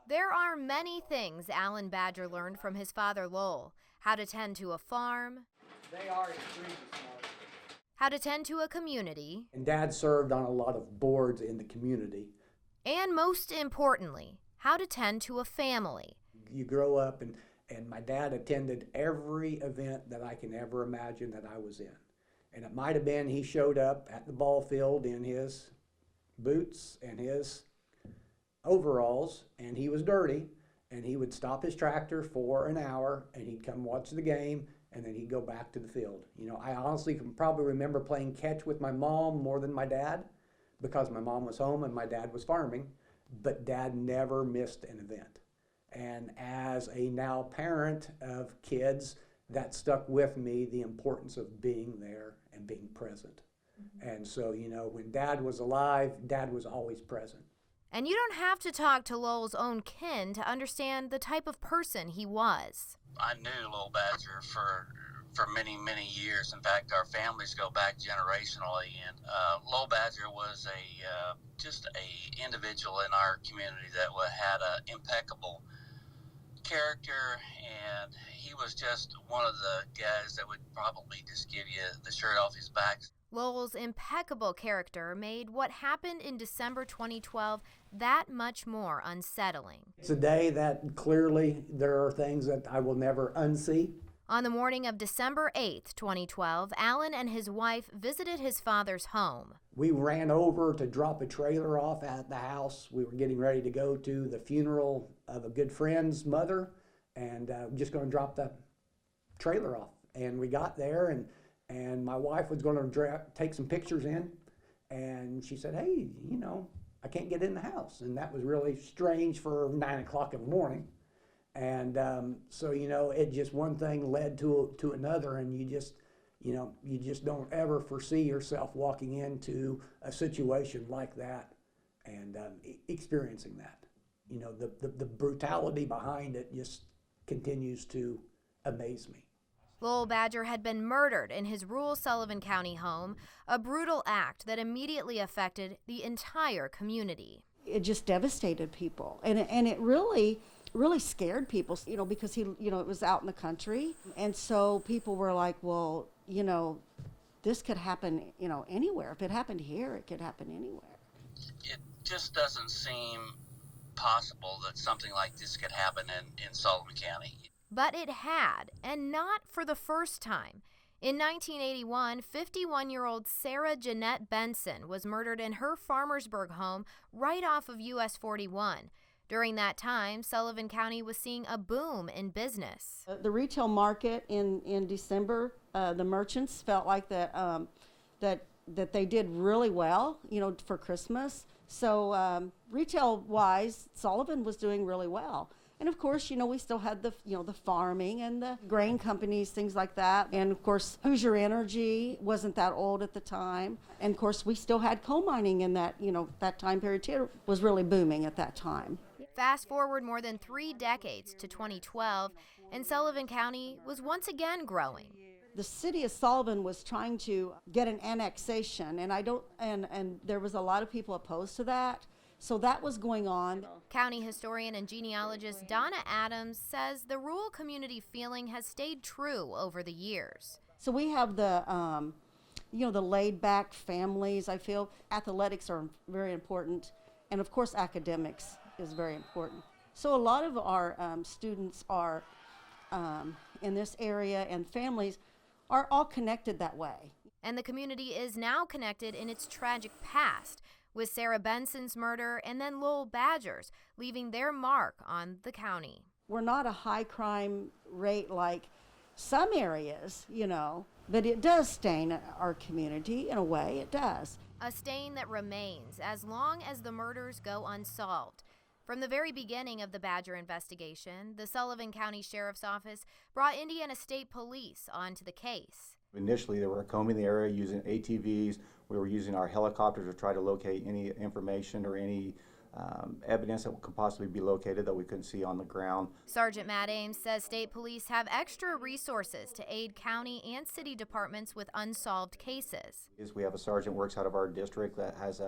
There are many things Alan Badger learned from his father Lowell: how to tend to a farm, They are extremely smart. how to tend to a community, And Dad served on a lot of boards in the community. and most importantly, how to tend to a family. You grow up, and my dad attended every event that I can ever imagine that I was in. And it might have been he showed up at the ball field in his boots and his overalls, and he was dirty, and he would stop his tractor for an hour, and he'd come watch the game, and then he'd go back to the field. You know, I honestly can probably remember playing catch with my mom more than my dad, because my mom was home and my dad was farming, but Dad never missed an event. And as a now parent of kids, that stuck with me, the importance of being there and being present. And so, you know, when Dad was alive, Dad was always present. And you don't have to talk to Lowell's own kin to understand the type of person he was. I knew Lowell Badger for many, many years. In fact, our families go back generationally. And Lowell Badger was just a individual in our community that had an impeccable character, and he was just one of the guys that would probably just give you the shirt off his back. Lowell's impeccable character made what happened in December 2012 that much more unsettling. It's a day that clearly there are things that I will never unsee. On the morning of December 8th, 2012, Alan and his wife visited his father's home. We ran over to drop a trailer off at the house. We were getting ready to go to the funeral of a good friend's mother, and just going to drop the trailer off. And we got there, and my wife was going to take some pictures in, and she said, "Hey, you know, I can't get in the house." And that was really strange for 9 o'clock in the morning. And so, you know, it just one thing led to another, and you just don't ever foresee yourself walking into a situation like that and experiencing that. You know, the brutality behind it just continues to amaze me. Lowell Badger had been murdered in his rural Sullivan County home, a brutal act that immediately affected the entire community. It just devastated people, and it really scared people, you know, because he, you know, it was out in the country, and so people were like, well, you know, this could happen, you know, anywhere. If it happened here, it could happen anywhere. It just doesn't seem possible that something like this could happen in Sullivan County. But it had, and not for the first time. In 1981, 51-year-old Sarah Jeanette Benson was murdered in her Farmersburg home right off of US 41. During that time, Sullivan County was seeing a boom in business. The retail market in December, the merchants felt like that they did really well, you know, for Christmas. So retail-wise, Sullivan was doing really well. And of course, you know, we still had the farming and the grain companies, things like that. And of course, Hoosier Energy wasn't that old at the time. And of course, we still had coal mining in that, you know, that time period too was really booming at that time. Fast forward more than 3 decades to 2012, and Sullivan County was once again growing. The city of Sullivan was trying to get an annexation, and there was a lot of people opposed to that. So that was going on. County historian and genealogist Donna Adams says the rural community feeling has stayed true over the years. So we have the laid-back families. I feel athletics are very important, and of course academics is very important. So a lot of our students are in this area, and families are all connected that way. And the community is now connected in its tragic past, with Sarah Benson's murder and then Lowell Badger's leaving their mark on the county. We're not a high crime rate like some areas, you know, but it does stain our community in a way, it does. A stain that remains as long as the murders go unsolved. From the very beginning of the Badger investigation, the Sullivan County Sheriff's Office brought Indiana State Police onto the case. Initially, they were combing the area using ATVs. We were using our helicopters to try to locate any information or any evidence that could possibly be located that we couldn't see on the ground. Sergeant Matt Ames says state police have extra resources to aid county and city departments with unsolved cases. We have a sergeant works out of our district that has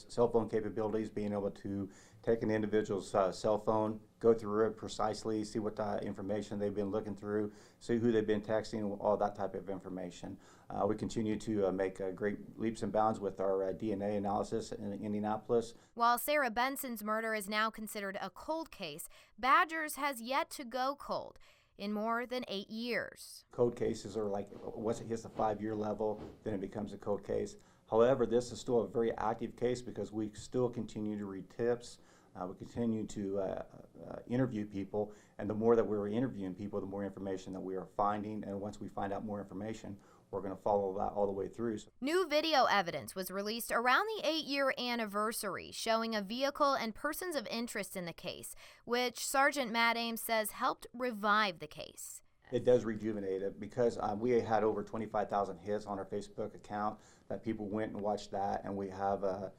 cell phone capabilities, being able to take an individual's cell phone, go through it precisely, see what information they've been looking through, see who they've been texting, all that type of information. We continue to make great leaps and bounds with our DNA analysis in Indianapolis. While Sarah Benson's murder is now considered a cold case, Badger's has yet to go cold in more than 8 years. Cold cases are like, once it hits the 5-year level, then it becomes a cold case. However, this is still a very active case because we still continue to read tips. We continue to interview people, and the more that we're interviewing people, the more information that we are finding, and once we find out more information, we're going to follow that all the way through. New video evidence was released around the 8-year anniversary, showing a vehicle and persons of interest in the case, which Sergeant Matt Ames says helped revive the case. It does rejuvenate it because we had over 25,000 hits on our Facebook account that people went and watched that, and we have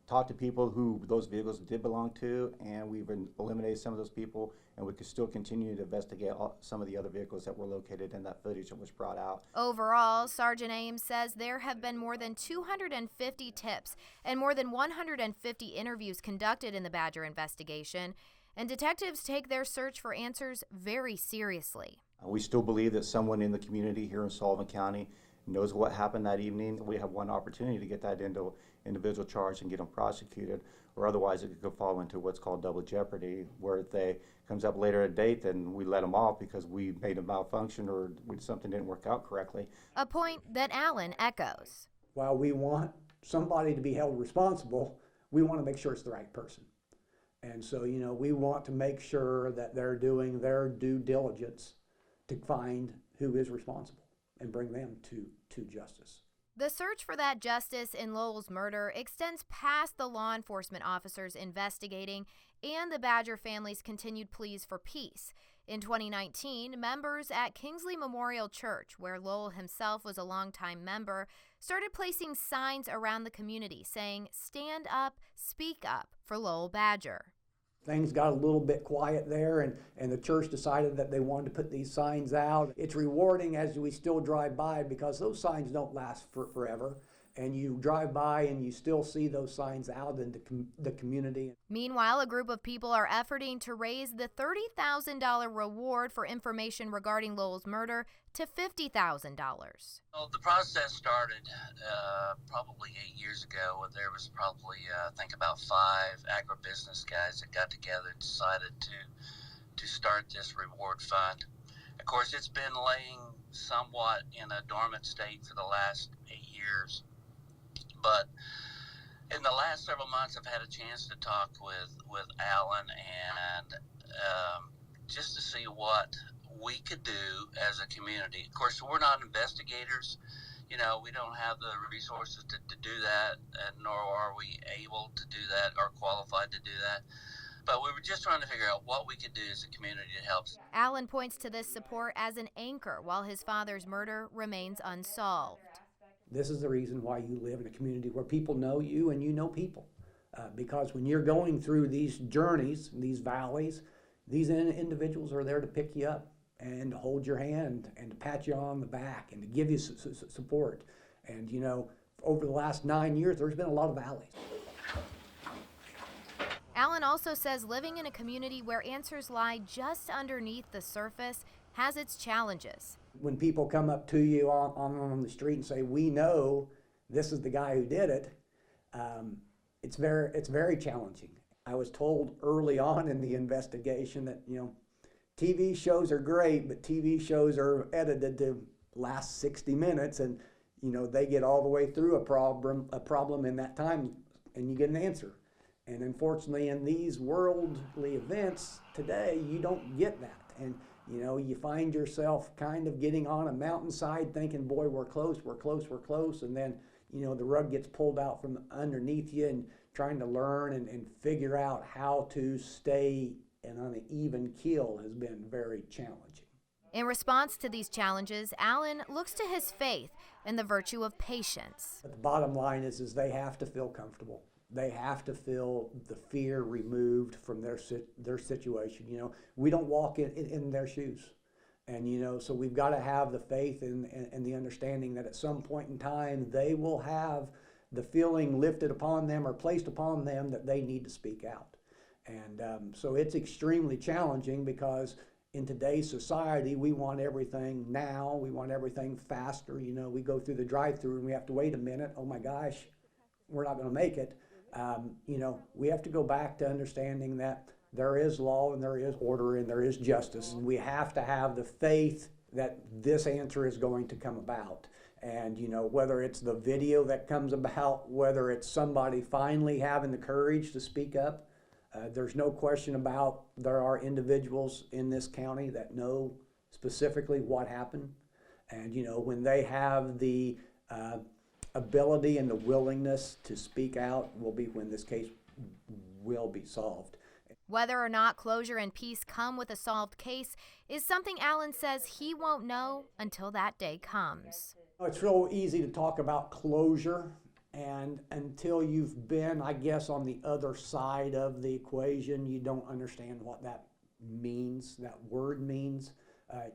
talked to people who those vehicles did belong to, and we've eliminated some of those people, and we could still continue to investigate some of the other vehicles that were located in that footage that was brought out. Overall, Sergeant Ames says there have been more than 250 tips and more than 150 interviews conducted in the Badger investigation, and detectives take their search for answers very seriously. We still believe that someone in the community here in Sullivan County knows what happened that evening. We have one opportunity to get that individual charged and get them prosecuted, or otherwise it could fall into what's called double jeopardy, where if they comes up later at a date, then we let them off because we made a malfunction or something didn't work out correctly. A point that Allen echoes. While we want somebody to be held responsible, we want to make sure it's the right person. And so, we want to make sure that they're doing their due diligence to find who is responsible and bring them to justice. The search for that justice in Lowell's murder extends past the law enforcement officers investigating and the Badger family's continued pleas for peace. In 2019, members at Kingsley Memorial Church, where Lowell himself was a longtime member, started placing signs around the community saying, "Stand up, speak up for Lowell Badger." Things got a little bit quiet there, and the church decided that they wanted to put these signs out. It's rewarding as we still drive by because those signs don't last forever. And you drive by and you still see those signs out in the community. Meanwhile, a group of people are efforting to raise the $30,000 reward for information regarding Lowell's murder to $50,000. Well, the process started probably 8 years ago. There was probably, I think, about 5 agribusiness guys that got together and decided to start this reward fund. Of course, it's been laying somewhat in a dormant state for the last 8 years. But in the last several months, I've had a chance to talk with Alan and just to see what we could do as a community. Of course, we're not investigators. We don't have the resources to do that, nor are we able to do that or qualified to do that. But we were just trying to figure out what we could do as a community to help. Alan points to this support as an anchor while his father's murder remains unsolved. This is the reason why you live in a community where people know you and you know people. Because when you're going through these journeys, these valleys, these individuals are there to pick you up and to hold your hand and to pat you on the back and to give you support. And, over the last 9 years, there's been a lot of valleys. Alan also says living in a community where answers lie just underneath the surface has its challenges. When people come up to you on the street and say, "We know this is the guy who did it," it's very challenging. I was told early on in the investigation that TV shows are great, but TV shows are edited to last 60 minutes, and they get all the way through a problem in that time, and you get an answer. And unfortunately, in these worldly events today, you don't get that. And you find yourself kind of getting on a mountainside thinking, boy, we're close. And then, the rug gets pulled out from underneath you and trying to learn and figure out how to stay on an even keel has been very challenging. In response to these challenges, Alan looks to his faith and the virtue of patience. But the bottom line is they have to feel comfortable. They have to feel the fear removed from their situation. We don't walk in their shoes. And, so we've got to have the faith and the understanding that at some point in time, they will have the feeling lifted upon them or placed upon them that they need to speak out. And so it's extremely challenging because in today's society, we want everything now. We want everything faster. You know, we go through the drive-through and we have to wait a minute. Oh my gosh, we're not going to make it. You know, we have to go back to understanding that there is law and there is order and there is justice. And we have to have the faith that this answer is going to come about. And, you know, whether it's the video that comes about, whether it's somebody finally having the courage to speak up, there's no question about there are individuals in this county that know specifically what happened. And, you know, when they have the ability and the willingness to speak out will be when this case will be solved. Whether or not closure and peace come with a solved case is something Alan says he won't know until that day comes. It's real easy to talk about closure, and until you've been, I guess, on the other side of the equation, you don't understand what that means, that word means.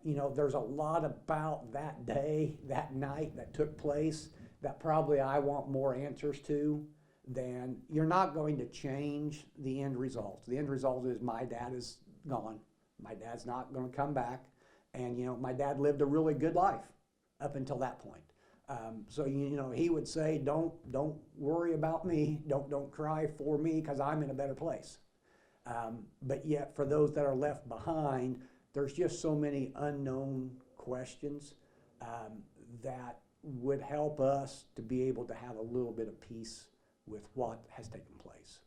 You know, there's a lot about that day, that night that took place that probably I want more answers to. Then you're not going to change the end result. The end result is my dad is gone. My dad's not going to come back. And, you know, my dad lived a really good life up until that point. So, you know, he would say, don't worry about me. Don't cry for me because I'm in a better place. But yet for those that are left behind, there's just so many unknown questions that would help us to be able to have a little bit of peace with what has taken place.